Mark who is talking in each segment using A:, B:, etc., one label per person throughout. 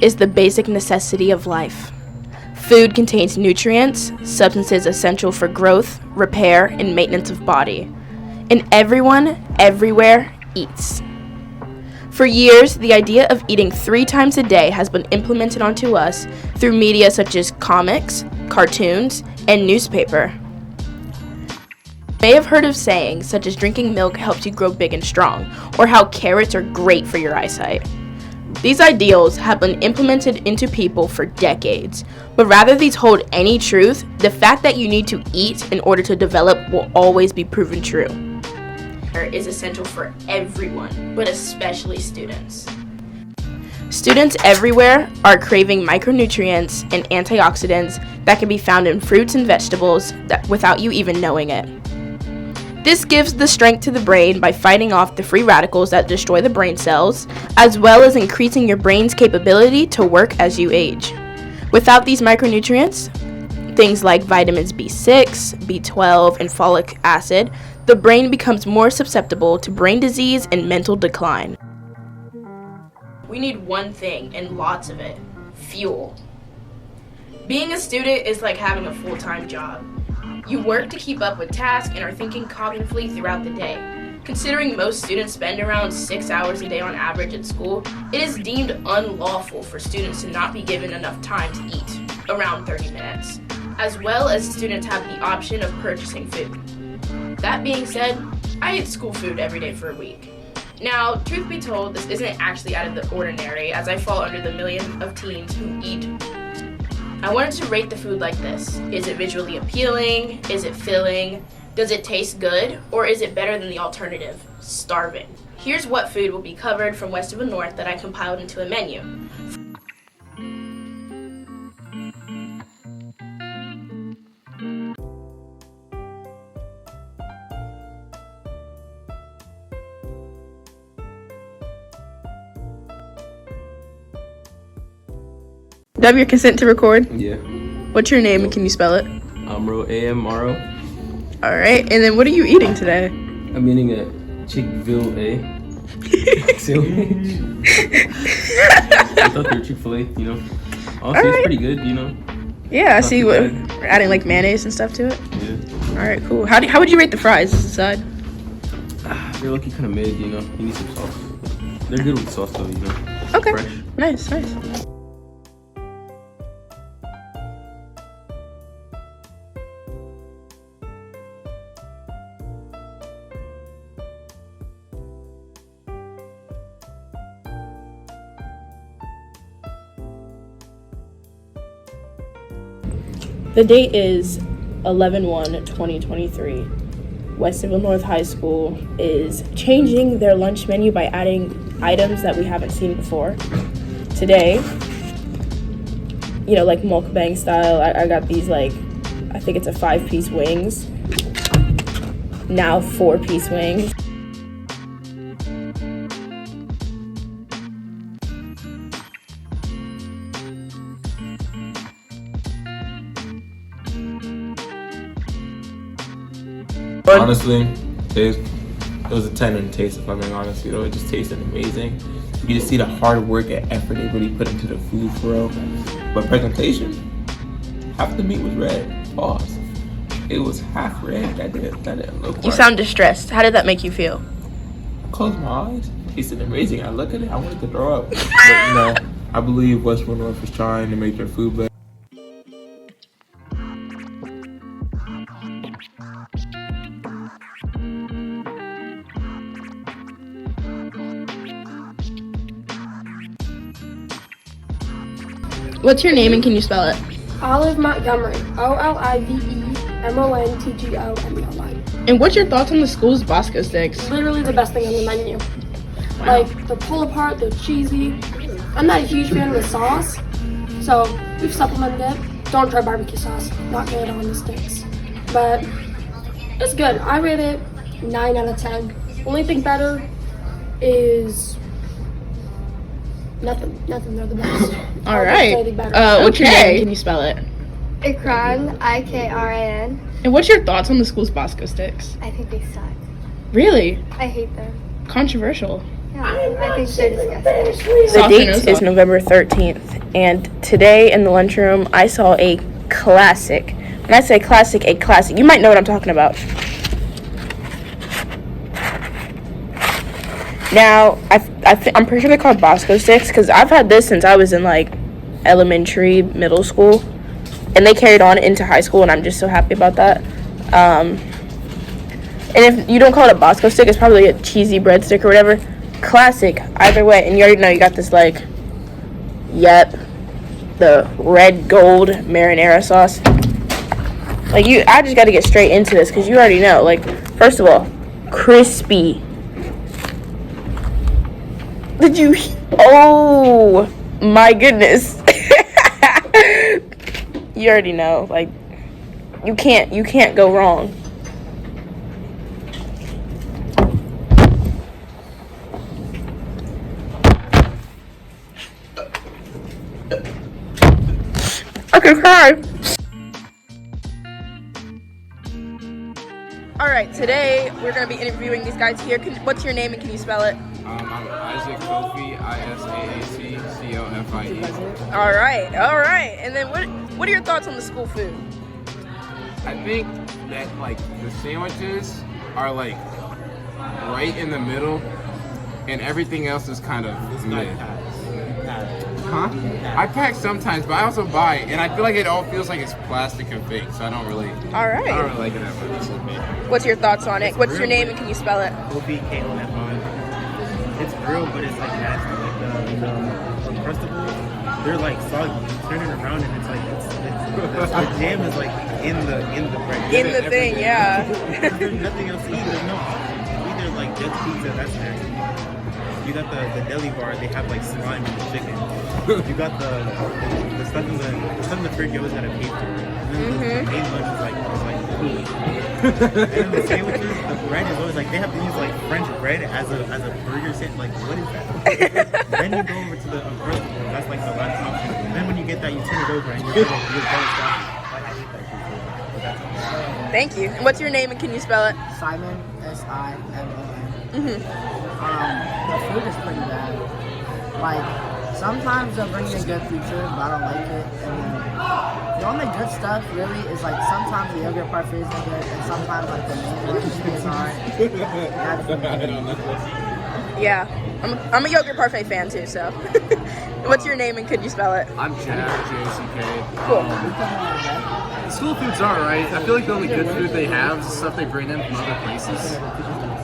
A: is the basic necessity of life. Food contains nutrients, substances essential for growth, repair, and maintenance of body. And everyone, everywhere, eats. For years, the idea of eating 3 times a day has been implemented onto us through media such as comics, cartoons, and newspaper. You may have heard of sayings such as drinking milk helps you grow big and strong, or how carrots are great for your eyesight. These ideals have been implemented into people for decades, but rather these hold any truth, the fact that you need to eat in order to develop will always be proven true. Is essential for everyone, but especially students. Students everywhere are craving micronutrients and antioxidants that can be found in fruits and vegetables without you even knowing it. This gives the strength to the brain by fighting off the free radicals that destroy the brain cells, as well as increasing your brain's capability to work as you age. Without these micronutrients, things like vitamins B6, B12, and folic acid, the brain becomes more susceptible to brain disease and mental decline. We need one thing, and lots of it: fuel. Being a student is like having a full-time job. You work to keep up with tasks and are thinking cognitively throughout the day. Considering most students spend around 6 hours a day on average at school, it is deemed unlawful for students to not be given enough time to eat, around 30 minutes, as well as students have the option of purchasing food. That being said, I eat school food every day for a week. Now, truth be told, this isn't actually out of the ordinary, as I fall under the million of teens who eat. I wanted to rate the food like this. Is it visually appealing? Is it filling? Does it taste good? Or is it better than the alternative, starving? Here's what food will be covered from Westerville North that I compiled into a menu. Do I have your consent to record?
B: Yeah.
A: What's your name and can you spell it?
B: Amro, A-M-R-O.
A: Alright, and then what are you eating today?
B: I'm eating a Chick-fil-A. I thought they were Chick-fil-A, you know. Honestly, it's pretty good, you know.
A: Yeah, I see what
B: bad.
A: we're adding like mayonnaise and stuff to it.
B: Yeah.
A: Alright, cool. How would you rate the fries aside?
B: They're lucky kind of mid, you know. You need some sauce. They're good with sauce though, you know.
A: Okay.
B: Fresh.
A: Nice. The date is 11/1/2023. Westerville North High School is changing their lunch menu by adding items that we haven't seen before. Today, you know, like mukbang style, I got these I think it's a 5-piece wings. Now 4-piece wings.
C: Honestly, it was a 10 in taste, if I'm being honest. You know, it just tasted amazing. You just see the hard work and effort they really put into the food, for real. But presentation, half the meat was red. Pause. It was half red. That didn't look right.
A: You sound distressed. How did that make you feel?
C: I closed my eyes. It tasted amazing. I look at it, I wanted to throw up. But you know, I believe Westwood North is trying to make their food better.
A: What's your name and can you spell it?
D: Olive Montgomery, OLIVEMONTGOMERY.
A: And what's your thoughts on the school's Bosco sticks?
D: Literally the best thing on the menu.
A: Wow.
D: Like, the pull apart, they're cheesy. I'm not a huge fan of the sauce, so we've supplemented it. Don't try barbecue sauce, not good on the sticks. But it's good. I rate it 9 out of 10. Only thing better is nothing. They're the best.
A: All right. What's your name? Can you spell it?
E: Ikran, I-K-R-A-N.
A: And what's your thoughts on the school's Bosco sticks?
E: I think they suck.
A: Really?
E: I hate them.
A: Controversial.
E: Yeah. I think they're disgusting.
A: The
C: Soft or no
A: date is
C: soft?
A: November 13th, and today in the lunchroom I saw a classic. When I say classic, a classic. You might know what I'm talking about. Now, I'm pretty sure they're called Bosco sticks because I've had this since I was in like elementary, middle school, and they carried on into high school, and I'm just so happy about that. And if you don't call it a Bosco stick, it's probably a cheesy breadstick or whatever. Classic, either way. And you already know you got this like, the red gold marinara sauce. Like I just got to get straight into this because you already know. Like, first of all, crispy. Oh my goodness. You already know. Like, you can't go wrong. I can cry. Alright, today we're going to be interviewing these guys here. What's your name and can you spell it?
F: I'm Isaac Kofi, ISAAC COFIE.
A: Alright. And then what are your thoughts on the school food?
F: I think that like the sandwiches are like right in the middle, and everything else is kind of mid. Huh? I pack sometimes, but I also buy, and I feel like it all feels like it's plastic and fake, so I don't really
A: Alright.
F: like it that much.
A: What's your thoughts on it? What's your name and can you spell it?
G: OBKOFI. It's grilled, but it's like nasty. Like the Uncrustables, they're like soggy. You turn it around and it's like the jam is like in the bread.
A: In the thing, yeah.
G: There's nothing else to eat. There's no either like just pizza. That's nasty. You got the deli bar. They have like slime in the chicken. You got the stuff in the fridge. You always gotta pay for it. And then the main lunch is like food. And then the sandwiches, the bread is always like they have to use like French bread as a burger set. Like what is that? Then you go over to the Uncrustable. That's like the last option. And then when you get that, you turn it over and you're done stuff. Like I hate that shit. But that's all.
A: Thank you. And what's your name and can you spell it?
H: Simon, SIMON.
A: Mm-hmm.
H: The food is pretty bad. Like, sometimes they'll bring you good pizza, but I don't like it. And then the only good stuff really is like sometimes the yogurt parfait is good, and sometimes like the main one is alright. That's the main.
A: Yeah. I'm a yogurt parfait fan too, so. What's your name and could you spell it?
I: I'm Jack, J-A-C-K.
A: Cool.
I: The school food's alright. I feel like the only good food they have is the stuff they bring in from other places.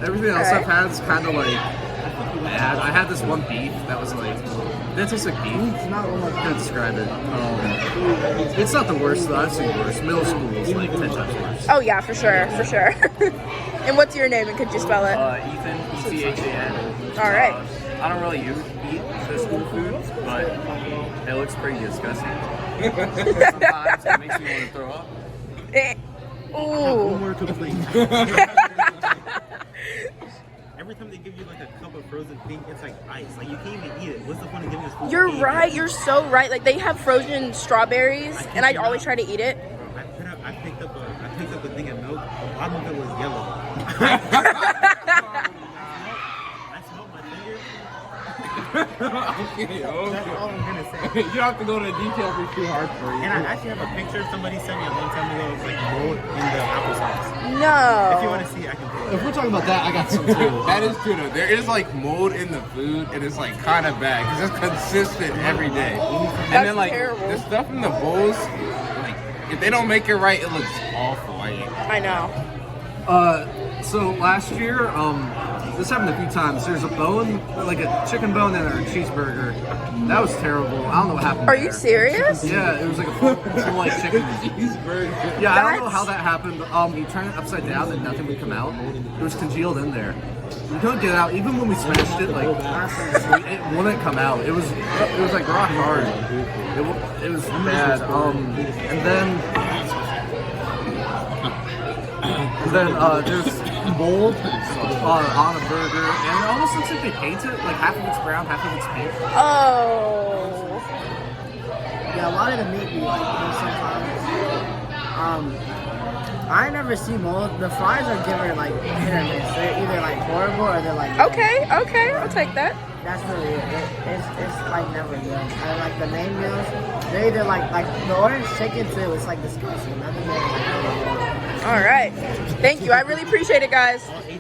I: Everything else I've had is kind of like bad. I had this one beef that was like, that tastes like beef. I can't describe it. It's not the worst though. I've seen worse. Middle school is like 10 times worse.
A: Oh yeah, for sure. And what's your name and could you spell it?
J: Ethan, E-T-H-A-N.
A: Alright.
J: I don't really eat the school food, but it looks pretty disgusting. Sometimes it makes me want to throw up.
A: Ooh.
G: One more complaint. Every time they give you like a cup of frozen thing, it's like ice. Like you can't even eat it. What's the point of giving us food?
A: You're right. You're so right. Like they have frozen strawberries, and I always try to eat it.
G: Bro, I picked up a thing of milk. The bottom of it was yellow. I smelled my finger.
F: Okay.
G: That's all I'm gonna say.
F: You don't have to go into details. It's too hard for you.
G: And I actually have a picture somebody sent me a long time ago of like mold in the applesauce.
A: No.
G: If you want to see it, I can put it.
I: If we're talking about that, I got some too.
F: That is true though. There is like mold in the food, and it's like kind of bad because it's consistent every day. And
A: That's
F: then like
A: terrible.
F: the stuff in the bowls, like if they don't make it right, it looks awful.
A: I know.
I: So last year, this happened a few times. There's a bone, like a chicken bone and a cheeseburger. That was terrible. I don't know what happened.
A: Are
I: there.
A: you serious?
I: Yeah, it was like a full like chicken.
F: Cheeseburger.
I: Yeah, I don't know how that happened. You turn it upside down and nothing would come out. It was congealed in there. We couldn't get it out. Even when we smashed it, like it wouldn't come out. It was like rock hard. It was bad. And then there's mold on a burger, and it almost looks like they paint it. Like half of it's brown, half of it's pink.
A: Oh.
H: Yeah, a lot of the meat we like sometimes. I never see mold. The fries are given like hit or miss. They're either like horrible or they're like
K: Okay, I'll take that.
H: That's really it. It's like never good. I like the main meals. They're either like the orange chicken too. It's like disgusting. Nothing really like really good.
K: All right. Thank you. I really appreciate it, guys.